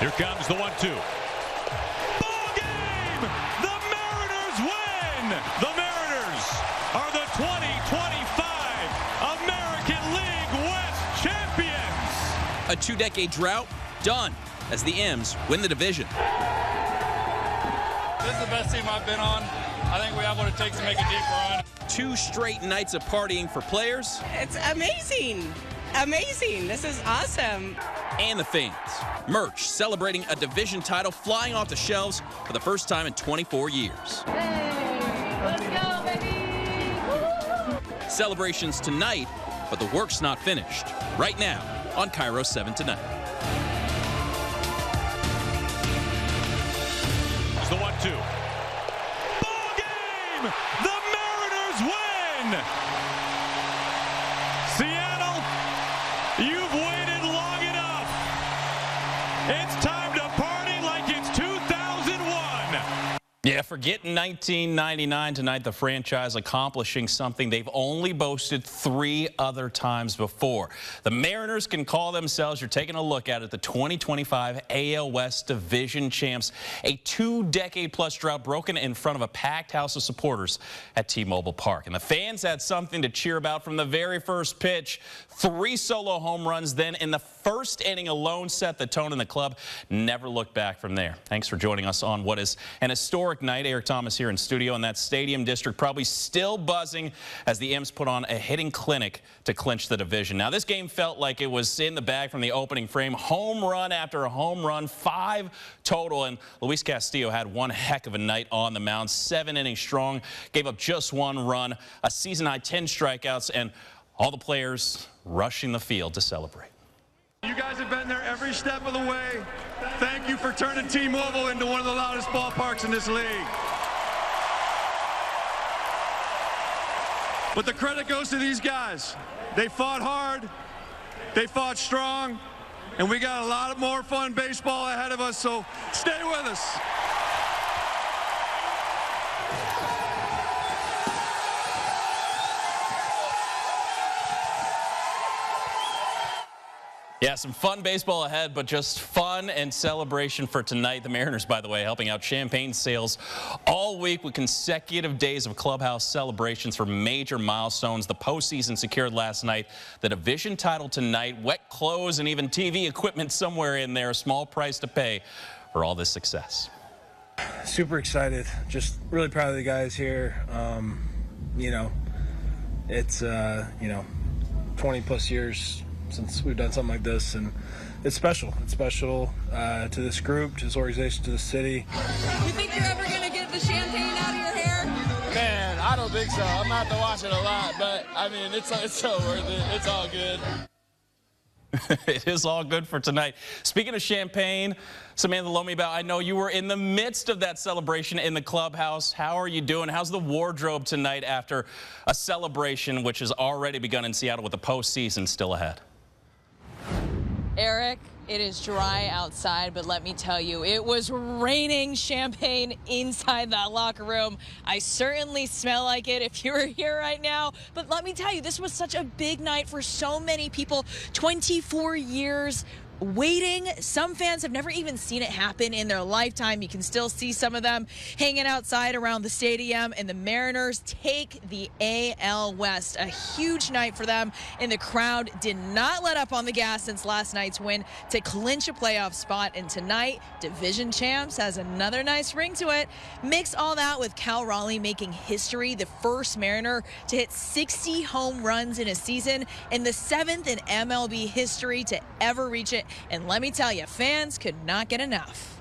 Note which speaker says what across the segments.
Speaker 1: Here comes the 1-2. Ball game! The Mariners win! The Mariners are the 2025 American League West champions!
Speaker 2: A two-decade drought done as the M's win the division.
Speaker 3: This is the best team I've been on. I think we have what it takes to make a deep run.
Speaker 2: 2 straight nights of partying for players.
Speaker 4: It's amazing. Amazing. This is awesome.
Speaker 2: And the fans. Merch celebrating a division title flying off the shelves for the first time in 24 years.
Speaker 5: Hey, let's go, baby! Woo!
Speaker 2: Celebrations tonight, but the work's not finished. Right now on KIRO7 tonight.
Speaker 1: Here's the 1-2. Ball game! The Mariners win! Seattle, you've waited long enough. It's time to party like it's 2001.
Speaker 2: Yeah, forget 1999 tonight, the franchise accomplishing something they've only boasted 3 other times before. The Mariners can call themselves, you're taking a look at it, the 2025 AL West Division champs. A 2-decade-plus drought broken in front of a packed house of supporters at T-Mobile Park. And the fans had something to cheer about from the very first pitch. 3 solo home runs, then in the first inning alone set the tone in the club. Never looked back from there. Thanks for joining us on what is an historic night. Eric Thomas here in studio, and that stadium district probably still buzzing as the M's put on a hitting clinic to clinch the division. Now, this game felt like it was in the bag from the opening frame. Home run after home run, 5 total, and Luis Castillo had one heck of a night on the mound. 7 innings strong, gave up just 1 run, a season-high 10 strikeouts, and all the players rushing the field to celebrate.
Speaker 3: You guys have been there every step of the way. Thank you for turning T-Mobile into one of the loudest ballparks in this league. But the credit goes to these guys. They fought hard, they fought strong, and we got a lot more fun baseball ahead of us, so stay with us.
Speaker 2: Yeah, some fun baseball ahead, but just fun and celebration for tonight. The Mariners, by the way, helping out champagne sales all week with consecutive days of clubhouse celebrations for major milestones. The postseason secured last night, the division title tonight, wet clothes and even TV equipment somewhere in there. A small price to pay for all this success.
Speaker 6: Super excited. Just really proud of the guys here. You know, it's, 20 plus years since we've done something like this, and it's special. It's special to this group, to this organization, to the city.
Speaker 5: You think you're ever going to get the champagne out of your hair?
Speaker 3: Man, I don't think so. I'm going to have to watch it a lot, but, I mean, it's so worth it. It's all good.
Speaker 2: It is all good for tonight. Speaking of champagne, Samantha Lomibow, I know you were in the midst of that celebration in the clubhouse. How are you doing? How's the wardrobe tonight after a celebration which has already begun in Seattle with the postseason still ahead?
Speaker 7: Eric, it is dry outside, but let me tell you, it was raining champagne inside that locker room. I certainly smell like it if you were here right now. But let me tell you, this was such a big night for so many people. 24 years waiting. Some fans have never even seen it happen in their lifetime. You can still see some of them hanging outside around the stadium, and the Mariners take the AL West. A huge night for them, and the crowd did not let up on the gas since last night's win to clinch a playoff spot. And tonight, division champs has another nice ring to it. Mix all that with Cal Raleigh making history, the first Mariner to hit 60 home runs in a season, and the 7th in MLB history to ever reach it. And let me tell you, fans could not get enough.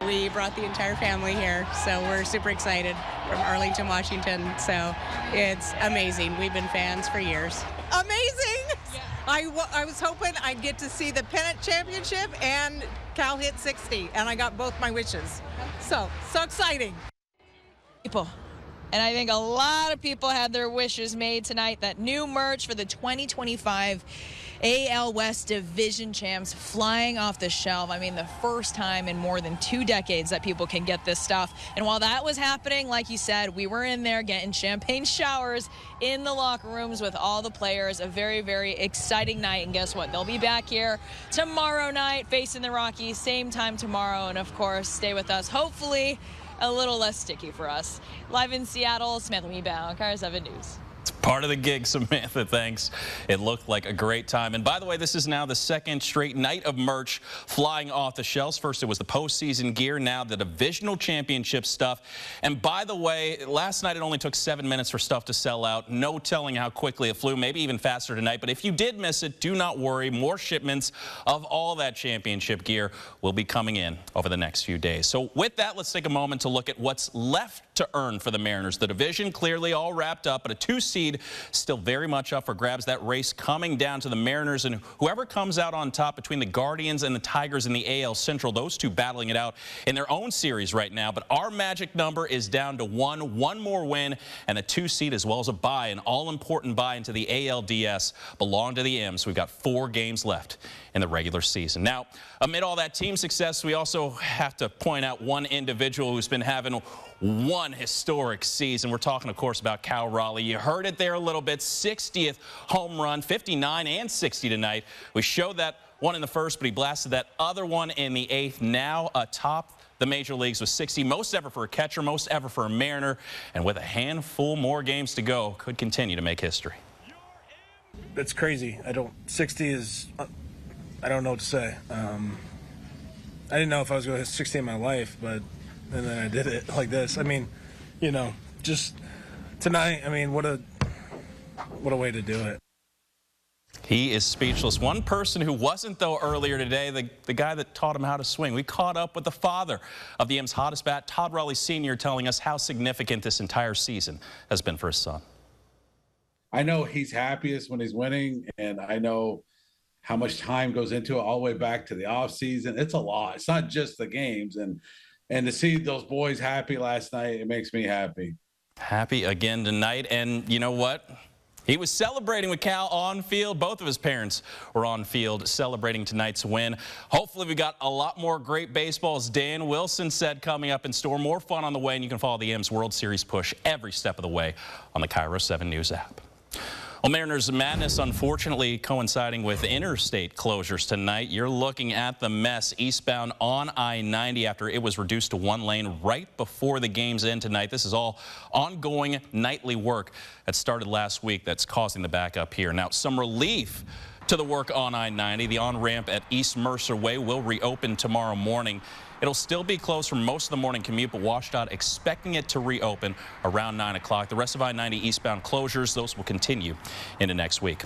Speaker 4: We brought the entire family here, so we're super excited from Arlington, Washington. So it's amazing. We've been fans for years.
Speaker 8: Amazing! Yeah. I was hoping I'd get to see the pennant championship and Cal hit 60, and I got both my wishes. So exciting.
Speaker 7: People. And I think a lot of people had their wishes made tonight. That new merch for the 2025 AL West Division champs flying off the shelf. I mean, the first time in more than 2 decades that people can get this stuff. And while that was happening, like you said, we were in there getting champagne showers in the locker rooms with all the players. A very, very exciting night. And guess what? They'll be back here tomorrow night facing the Rockies, same time tomorrow. And of course, stay with us. Hopefully a little less sticky for us. Live in Seattle, Samantha Meebow, KIRO7 News.
Speaker 2: Part of the gig, Samantha, thanks. It looked like a great time. And by the way, this is now the second straight night of merch flying off the shelves. First, it was the postseason gear, now the divisional championship stuff. And by the way, last night it only took 7 minutes for stuff to sell out. No telling how quickly it flew, maybe even faster tonight. But if you did miss it, do not worry. More shipments of all that championship gear will be coming in over the next few days. So with that, let's take a moment to look at what's left to earn for the Mariners. The division clearly all wrapped up, but a 2 seed still very much up for grabs. That race coming down to the Mariners, and whoever comes out on top between the Guardians and the Tigers in the AL Central, those two battling it out in their own series right now. But our magic number is down to one more win, and a 2 seed as well as a bye, an all-important bye into the ALDS belong to the M's. We've got 4 games left in the regular season. Now, amid all that team success, we also have to point out one individual who's been having one historic season. We're talking, of course, about Cal Raleigh. You heard it there a little bit. 60th home run, 59 and 60 tonight. We showed that one in the first, but he blasted that other one in the 8th. Now atop the major leagues with 60, most ever for a catcher, most ever for a Mariner, and with a handful more games to go, could continue to make history.
Speaker 6: That's crazy. 60 is, I don't know what to say. I didn't know if I was going to hit 60 in my life, but and then I did it like this. I mean, you know, just tonight, I mean, what a way to do it.
Speaker 2: He is speechless. One person who wasn't, though, earlier today, the guy that taught him how to swing. We caught up with the father of the M's hottest bat, Todd Raleigh Sr., telling us how significant this entire season has been for his son.
Speaker 9: I know he's happiest when he's winning, and I know how much time goes into it all the way back to the off season. It's a lot. It's not just the games. And to see those boys happy last night, it makes me happy.
Speaker 2: Happy again tonight. And you know what? He was celebrating with Cal on field. Both of his parents were on field celebrating tonight's win. Hopefully we got a lot more great baseball, as Dan Wilson said, coming up in store. More fun on the way, and you can follow the M's World Series push every step of the way on the KIRO7 News app. Well, Mariners madness, unfortunately, coinciding with interstate closures tonight. You're looking at the mess eastbound on I-90 after it was reduced to 1 lane right before the game's end tonight. This is all ongoing nightly work that started last week that's causing the backup here. Now, some relief to the work on I-90. The on-ramp at East Mercer Way will reopen tomorrow morning. It'll still be closed for most of the morning commute, but WashDOT expecting it to reopen around 9 o'clock. The rest of I-90 eastbound closures, those will continue into next week.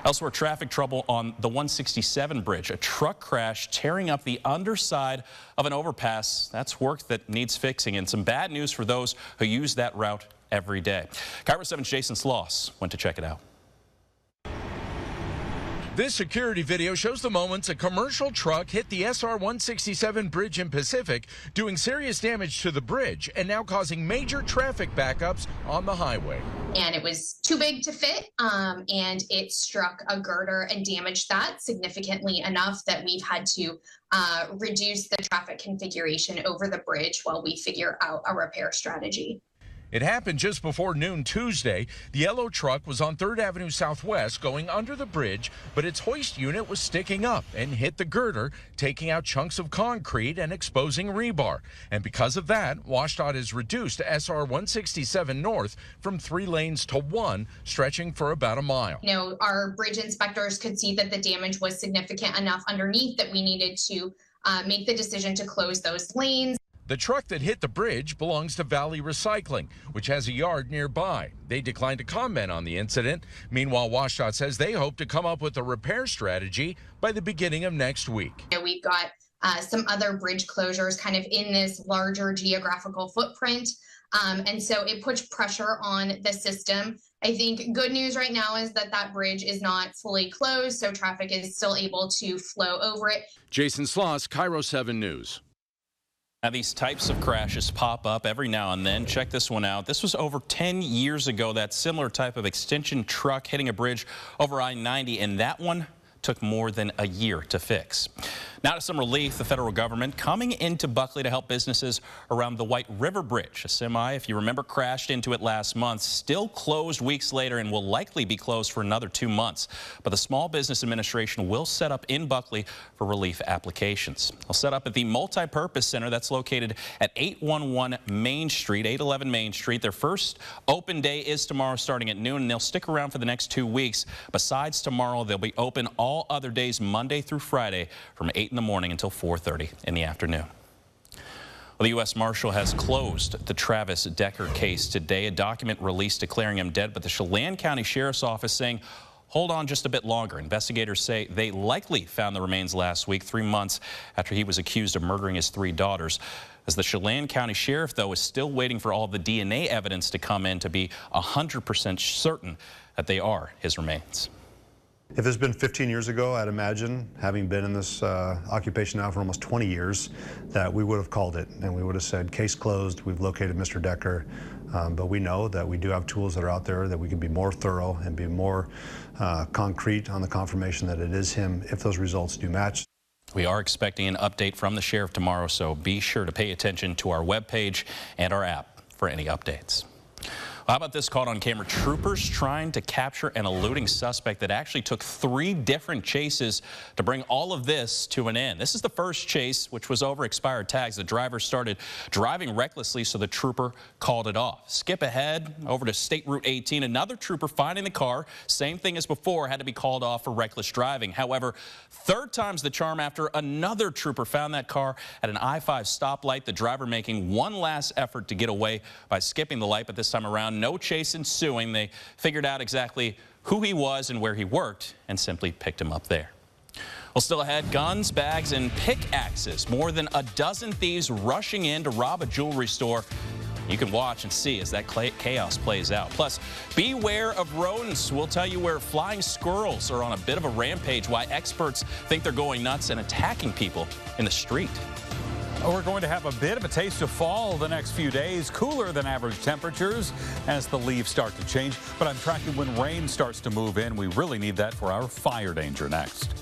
Speaker 2: Elsewhere, traffic trouble on the 167 bridge. A truck crash tearing up the underside of an overpass. That's work that needs fixing, and some bad news for those who use that route every day. KIRO7's Jason Sloss went to check it out.
Speaker 10: This security video shows the moments a commercial truck hit the SR 167 bridge in Pacific, doing serious damage to the bridge and now causing major traffic backups on the highway.
Speaker 11: And it was too big to fit, and it struck a girder and damaged that significantly enough that we've had to reduce the traffic configuration over the bridge while we figure out a repair strategy.
Speaker 10: It happened just before noon Tuesday. The yellow truck was on 3rd Avenue Southwest going under the bridge, but its hoist unit was sticking up and hit the girder, taking out chunks of concrete and exposing rebar. And because of that, WashDOT has reduced SR 167 North from 3 lanes to 1, stretching for about a mile.
Speaker 11: You know, our bridge inspectors could see that the damage was significant enough underneath that we needed to make the decision to close those lanes.
Speaker 10: The truck that hit the bridge belongs to Valley Recycling, which has a yard nearby. They declined to comment on the incident. Meanwhile, WashDOT says they hope to come up with a repair strategy by the beginning of next week.
Speaker 11: We've got some other bridge closures kind of in this larger geographical footprint, and so it puts pressure on the system. I think good news right now is that that bridge is not fully closed, so traffic is still able to flow over it.
Speaker 10: Jason Sloss, KIRO7 News.
Speaker 2: Now, these types of crashes pop up every now and then. Check this one out. This was over 10 years ago, that similar type of extension truck hitting a bridge over I-90, and that one took more than a year to fix. Now to some relief. The federal government coming into Buckley to help businesses around the White River Bridge. A semi, if you remember, crashed into it last month, still closed weeks later and will likely be closed for another 2 months. But the Small Business Administration will set up in Buckley for relief applications. They'll set up at the Multi-Purpose Center that's located at 811 Main Street, 811 Main Street. Their first open day is tomorrow starting at noon, and they'll stick around for the next 2 weeks. Besides tomorrow, they'll be open all other days Monday through Friday from 8 in the morning until 4:30 in the afternoon. Well, the U.S. Marshal has closed the Travis Decker case today. A document released declaring him dead, but the Chelan County Sheriff's Office saying, hold on just a bit longer. Investigators say they likely found the remains last week, 3 months after he was accused of murdering his 3 daughters. As the Chelan County Sheriff, though, is still waiting for all the DNA evidence to come in to be 100% certain that they are his remains.
Speaker 12: If this had been 15 years ago, I'd imagine, having been in this occupation now for almost 20 years, that we would have called it and we would have said, case closed, we've located Mr. Decker. But we know that we do have tools that are out there that we can be more thorough and be more concrete on the confirmation that it is him if those results do match.
Speaker 2: We are expecting an update from the sheriff tomorrow, so be sure to pay attention to our webpage and our app for any updates. How about this caught on camera? Troopers trying to capture an eluding suspect that actually took 3 different chases to bring all of this to an end. This is the first chase, which was over expired tags. The driver started driving recklessly, so the trooper called it off. Skip ahead over to State Route 18. Another trooper finding the car, same thing as before, had to be called off for reckless driving. However, 3rd time's the charm after another trooper found that car at an I-5 stoplight. The driver making one last effort to get away by skipping the light, but this time around, no chase ensuing. They figured out exactly who he was and where he worked and simply picked him up there. Well, still ahead, guns, bags, and pickaxes. More than a dozen thieves rushing in to rob a jewelry store. You can watch and see as that chaos plays out. Plus, beware of rodents. We'll tell you where flying squirrels are on a bit of a rampage, why experts think they're going nuts and attacking people in the street.
Speaker 13: We're going to have a bit of a taste of fall the next few days, cooler than average temperatures as the leaves start to change. But I'm tracking when rain starts to move in. We really need that for our fire danger next.